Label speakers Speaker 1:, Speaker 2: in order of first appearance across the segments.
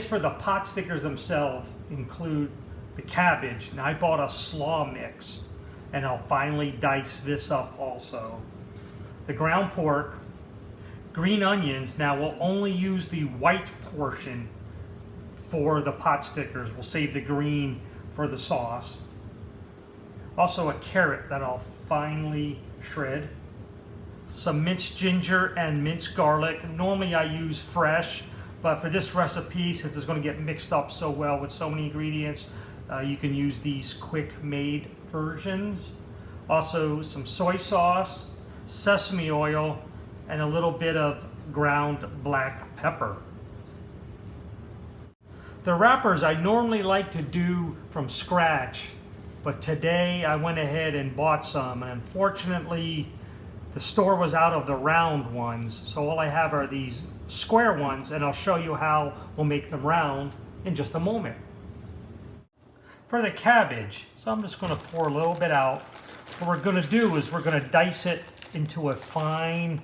Speaker 1: for the pot stickers themselves include the cabbage. Now I bought a slaw mix, and I'll finally dice this up also. The ground pork, green onions. Now we'll only use the white portion for the pot stickers. We'll save the green for the sauce. Also a carrot that I'll finely shred. Some minced ginger and minced garlic. Normally I use fresh, but for this recipe, since it's going to get mixed up so well with so many ingredients, you can use these quick made versions. Also some soy sauce, sesame oil, and a little bit of ground black pepper. The wrappers I normally like to do from scratch, but today I went ahead and bought some, and unfortunately the store was out of the round ones, so all I have are these square ones, and I'll show you how we'll make them round in just a moment. For the cabbage, so I'm just going to pour a little bit out. What we're going to do is we're going to dice it into a fine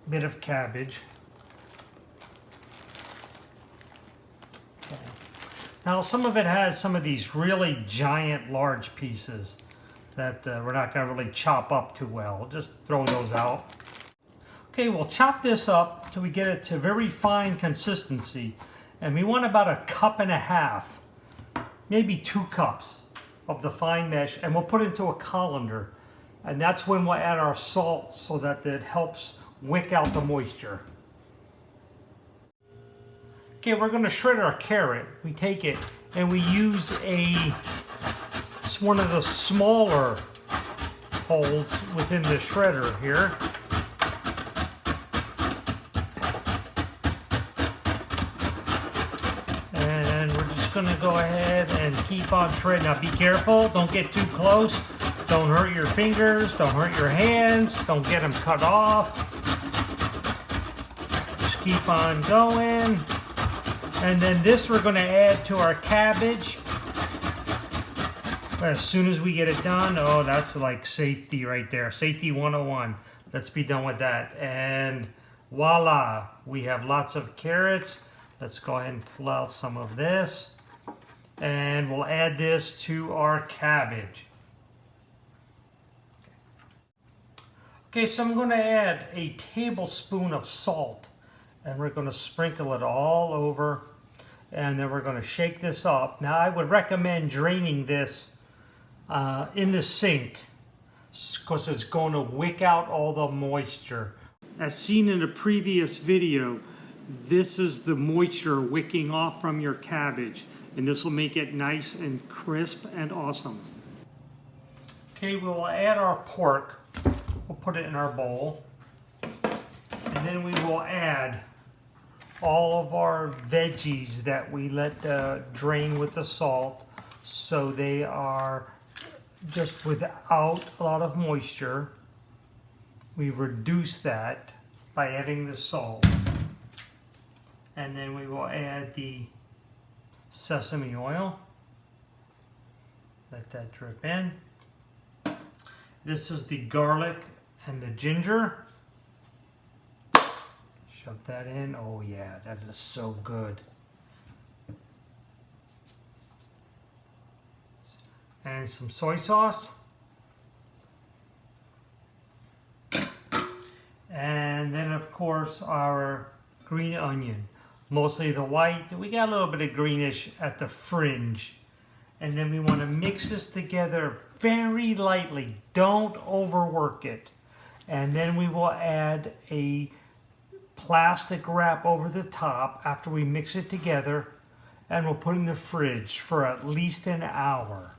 Speaker 1: bit of cabbage. Okay. Now some of it has some of these really giant large pieces that we're not going to really chop up too well. Just throw those out. Okay, we'll chop this up till we get it to very fine consistency, and we want about 1.5 cups, maybe 2 cups of the fine mesh, and we'll put it into a colander, and that's when we'll add our salt so that it helps wick out the moisture. Okay, we're going to shred our carrot. We take it and we use it's one of the smaller holes within the shredder here. And we're just going to go ahead and keep on shredding. Now be careful, don't get too close. Don't hurt your fingers, don't hurt your hands, don't get them cut off. Just keep on going. And then this we're going to add to our cabbage as soon as we get it done. Oh, that's like safety right there. Safety 101. Let's be done with that. And voila, we have lots of carrots. Let's go ahead and pull out some of this. And we'll add this to our cabbage. Okay, so I'm going to add a tablespoon of salt. And we're going to sprinkle it all over. And then we're going to shake this up. Now I would recommend draining this in the sink because it's going to wick out all the moisture. As seen in a previous video, this is the moisture wicking off from your cabbage, and this will make it nice and crisp and awesome. Okay, we'll add our pork. We'll put it in our bowl, and then we will add all of our veggies that we let drain with the salt, so they are just without a lot of moisture. We reduce that by adding the salt. And then we will add the sesame oil. Let that drip in. This is the garlic and the ginger. Shove that in. Oh yeah, that is so good. And some soy sauce. And then of course our green onion. Mostly the white. We got a little bit of greenish at the fringe. And then we want to mix this together very lightly. Don't overwork it. And then we will add a plastic wrap over the top after we mix it together, and we'll put it in the fridge for at least an hour,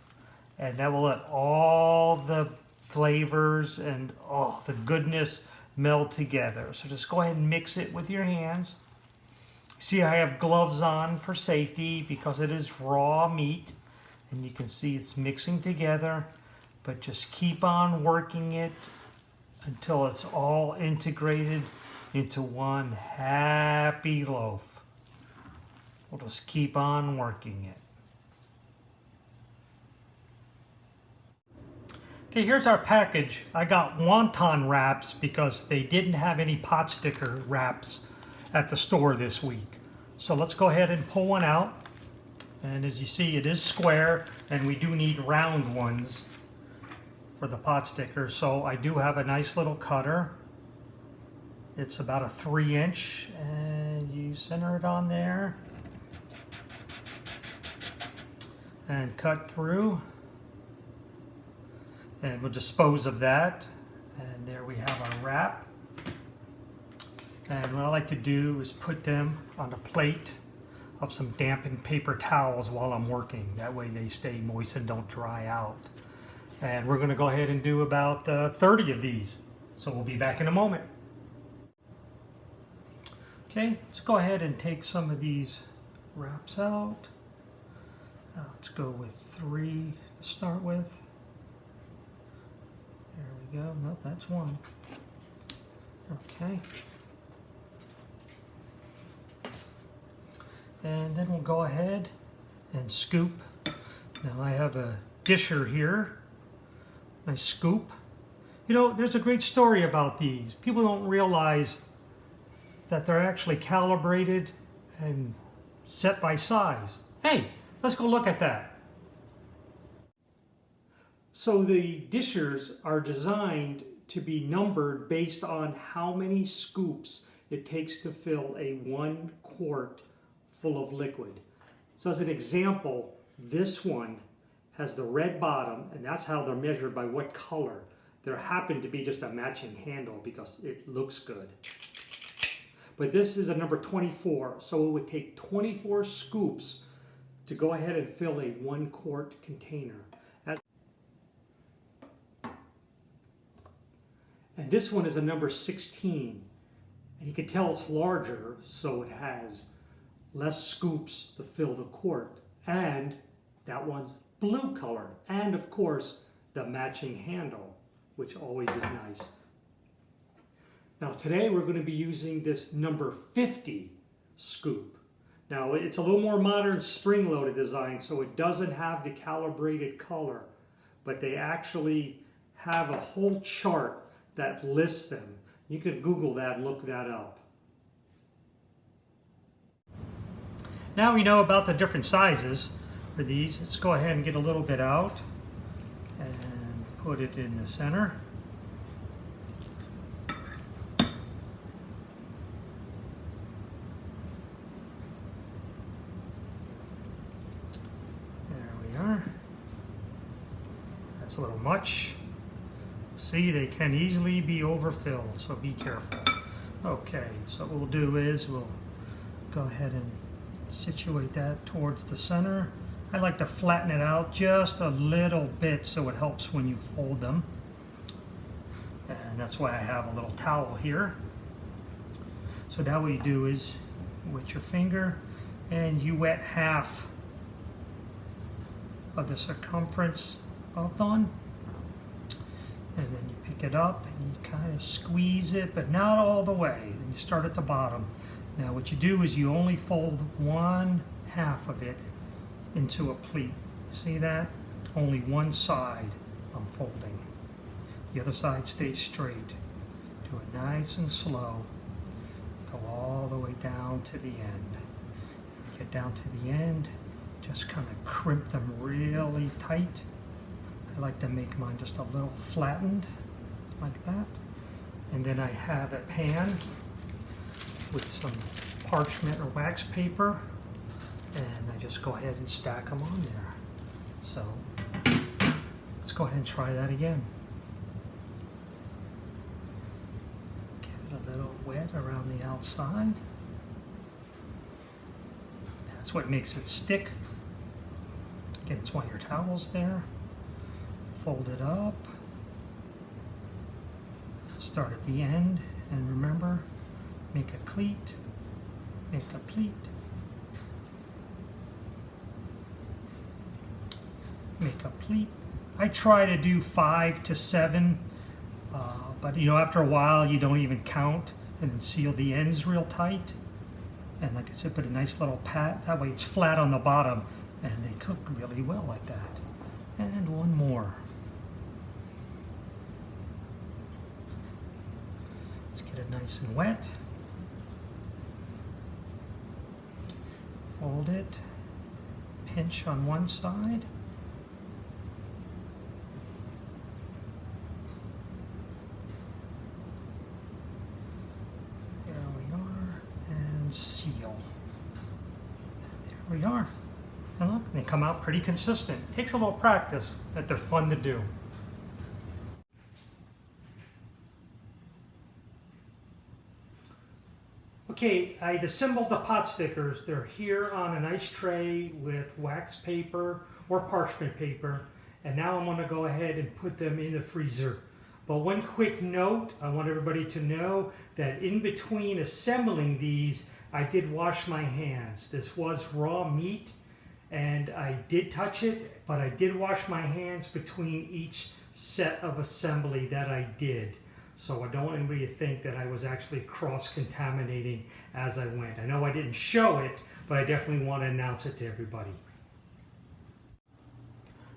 Speaker 1: and that will let all the flavors and the goodness meld together. So just go ahead and mix it with your hands. See, I have gloves on for safety because it is raw meat, and you can see it's mixing together, but just keep on working it until it's all integrated into one happy loaf. We'll just keep on working it. Okay, here's our package. I got wonton wraps because they didn't have any pot sticker wraps at the store this week. So let's go ahead and pull one out. And as you see, it is square, and we do need round ones for the pot sticker. So I do have a nice little cutter. It's about a 3-inch, and you center it on there and cut through, and we'll dispose of that. And there we have our wrap. And what I like to do is put them on a plate of some dampened paper towels while I'm working. That way they stay moist and don't dry out. And we're going to go ahead and do about 30 of these. So we'll be back in a moment. Okay, let's go ahead and take some of these wraps out. Let's go with 3 to start with. There we go. Nope, that's one. Okay. And then we'll go ahead and scoop. Now I have a disher here. Nice scoop. You know, there's a great story about these. People don't realize that they're actually calibrated and set by size. Hey, let's go look at that. So the dishers are designed to be numbered based on how many scoops it takes to fill a 1 quart full of liquid. So as an example, this one has the red bottom, and that's how they're measured, by what color. There happened to be just a matching handle because it looks good. But this is a number 24, so it would take 24 scoops to go ahead and fill a 1 quart container. And this one is a number 16, and you can tell it's larger, so it has less scoops to fill the quart. And that one's blue color, and of course the matching handle, which always is nice. Now today we're going to be using this number 50 scoop. Now it's a little more modern spring-loaded design, so it doesn't have the calibrated color, but they actually have a whole chart that lists them. You could Google that and look that up. Now we know about the different sizes for these. Let's go ahead and get a little bit out and put it in the center. That's a little much. See, they can easily be overfilled, so be careful. Okay, so what we'll do is we'll go ahead and situate that towards the center. I like to flatten it out just a little bit so it helps when you fold them. And that's why I have a little towel here. So now what you do is with your finger and you wet half of the circumference of one, and then you pick it up and you kind of squeeze it, but not all the way. Then you start at the bottom. Now what you do is you only fold 1/2 of it into a pleat. See that? Only one side I'm folding. The other side stays straight. Do it nice and slow. Go all the way down to the end. Get down to the end, just kind of crimp them really tight. I like to make mine just a little flattened like that. And then I have a pan with some parchment or wax paper, and I just go ahead and stack them on there. So let's go ahead and try that again. Get it a little wet around the outside. That's what makes it stick. Again, it's why your towel's there. Fold it up. Start at the end, and remember, make a cleat, make a pleat, make a pleat. I try to do 5 to 7, but you know, after a while you don't even count, and then seal the ends real tight. And like I said, put a nice little pat, that way it's flat on the bottom, and they cook really well like that. And one more. Let's get it nice and wet. Hold it, pinch on one side. There we are, and seal. There we are. And look, they come out pretty consistent. Takes a little practice, but they're fun to do. Okay, I've assembled the pot stickers. They're here on a nice tray with wax paper or parchment paper. And now I'm going to go ahead and put them in the freezer. But one quick note, I want everybody to know that in between assembling these, I did wash my hands. This was raw meat and I did touch it, but I did wash my hands between each set of assembly that I did. So I don't want anybody to think that I was actually cross-contaminating as I went. I know I didn't show it, but I definitely want to announce it to everybody.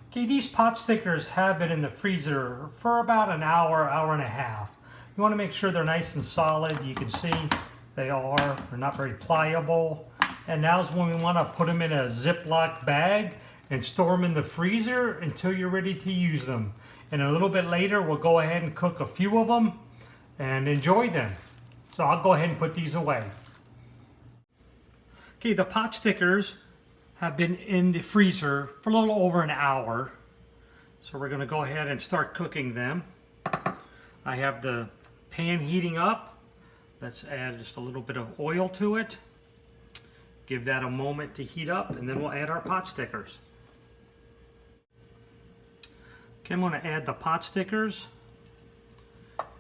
Speaker 1: Okay, these pot stickers have been in the freezer for about an hour, hour and a half. You want to make sure they're nice and solid. You can see they are. They're not very pliable. And now's when we want to put them in a Ziploc bag and store them in the freezer until you're ready to use them. And a little bit later, we'll go ahead and cook a few of them and enjoy them. So I'll go ahead and put these away. Okay, the pot stickers have been in the freezer for a little over an hour. So we're going to go ahead and start cooking them. I have the pan heating up. Let's add just a little bit of oil to it. Give that a moment to heat up, and then we'll add our pot stickers. Okay, I'm going to add the pot stickers,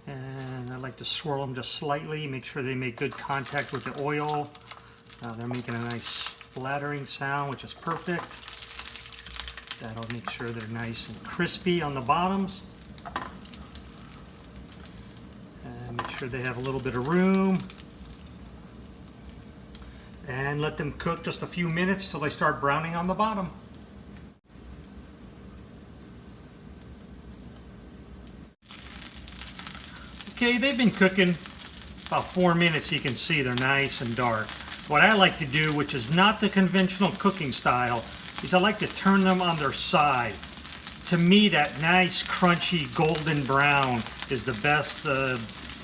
Speaker 1: and I like to swirl them just slightly, make sure they make good contact with the oil. They're making a nice splattering sound, which is perfect. That'll make sure they're nice and crispy on the bottoms. And make sure they have a little bit of room. And let them cook just a few minutes till they start browning on the bottom. Okay, they've been cooking about 4 minutes. You can see they're nice and dark. What I like to do, which is not the conventional cooking style, is I like to turn them on their side. To me, that nice, crunchy, golden brown is the best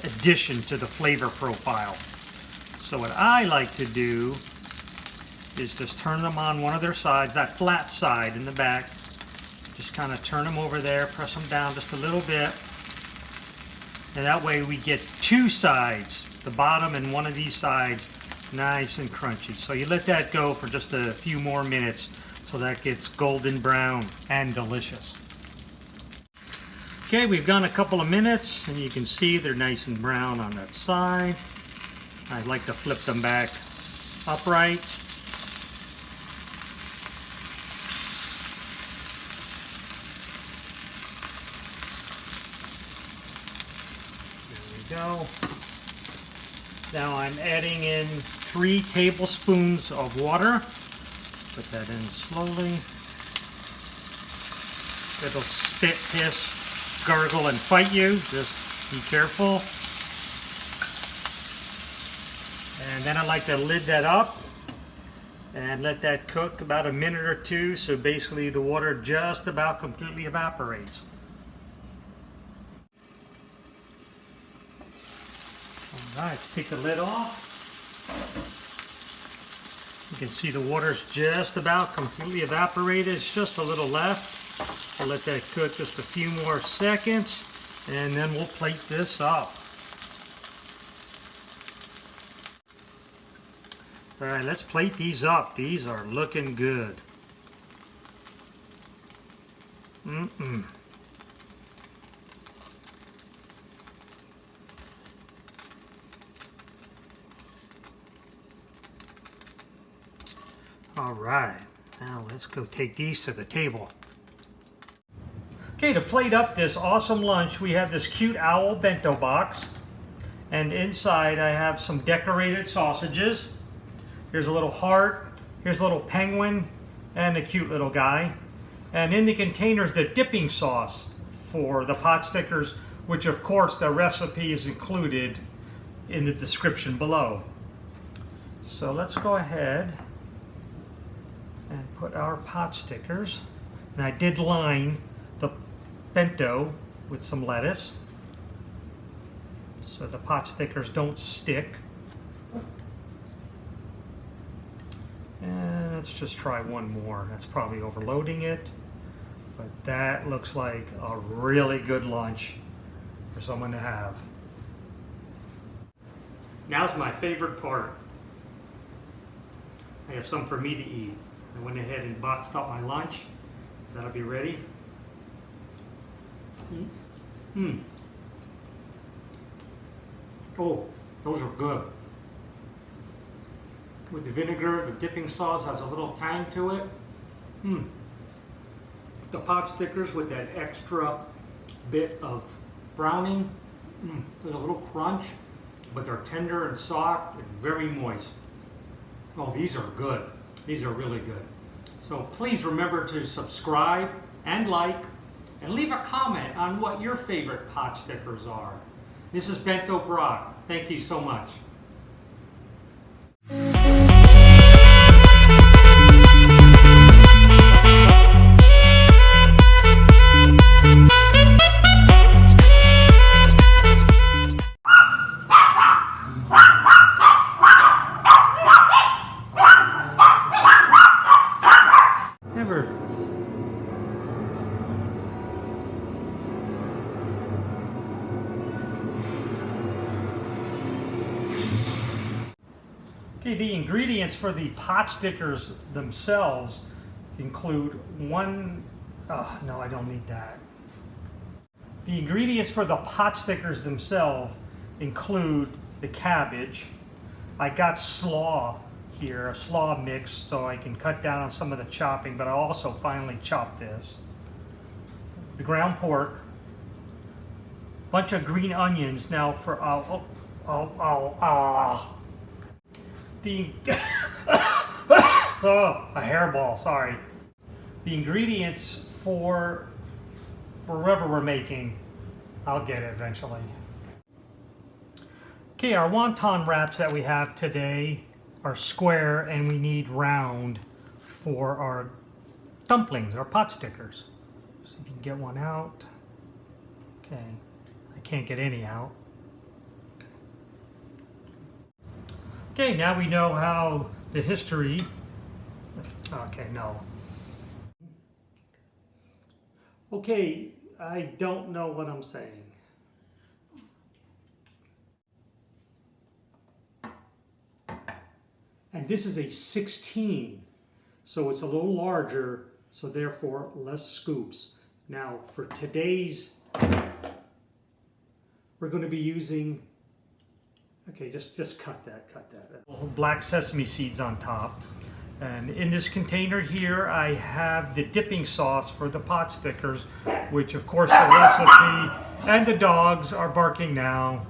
Speaker 1: addition to the flavor profile. So what I like to do is just turn them on one of their sides, that flat side in the back. Just kind of turn them over there, press them down just a little bit. And that way we get two sides, the bottom and one of these sides, nice and crunchy. So you let that go for just a few more minutes so that gets golden brown and delicious. Okay, we've gone a couple of minutes and you can see they're nice and brown on that side. I like to flip them back upright. Go. Now I'm adding in 3 tablespoons of water. Put that in slowly. It'll spit, hiss, gargle, and fight you. Just be careful. And then I like to lid that up and let that cook about a minute or two. So basically the water just about completely evaporates. Alright, let's take the lid off. You can see the water's just about completely evaporated. It's just a little left. I'll let that cook just a few more seconds and then we'll plate this up. Alright, let's plate these up. These are looking good. Alright, now let's go take these to the table. Okay, to plate up this awesome lunch, we have this cute owl bento box. And inside I have some decorated sausages. Here's a little heart, here's a little penguin, and a cute little guy. And in the container is the dipping sauce for the pot stickers, which of course the recipe is included in the description below. So let's go ahead put our pot stickers. And I did line the bento with some lettuce so the pot stickers don't stick. And let's just try one more. That's probably overloading it, but that looks like a really good lunch for someone to have. Now's my favorite part. I have some for me to eat. I went ahead and boxed up my lunch. That'll be ready. Oh, those are good. With the vinegar, the dipping sauce has a little tang to it. The pot stickers with that extra bit of browning. There's a little crunch, but they're tender and soft and very moist. Oh, these are good. These are really good. So please remember to subscribe and like and leave a comment on what your favorite pot stickers are. This is Bento Box. Thank you so much. Okay, the ingredients for the pot stickers themselves include no, I don't need that. The ingredients for the pot stickers themselves include the cabbage. I got slaw here, a slaw mix, so I can cut down on some of the chopping, but I also finally chopped this. The ground pork, bunch of green onions. Now for the oh, a hairball, sorry. The ingredients for whatever we're making, I'll get it eventually. Okay, our wonton wraps that we have today are square and we need round for our dumplings, our pot stickers. See if you can get one out. Okay, I can't get any out. Okay, now we know how the history, okay, no. Okay, I don't know what I'm saying. And this is a 16, so it's a little larger, so therefore less scoops. Now for today's, we're going to be using, okay, just cut that. Black sesame seeds on top. And in this container here, I have the dipping sauce for the pot stickers, which of course the recipe, and the dogs are barking now.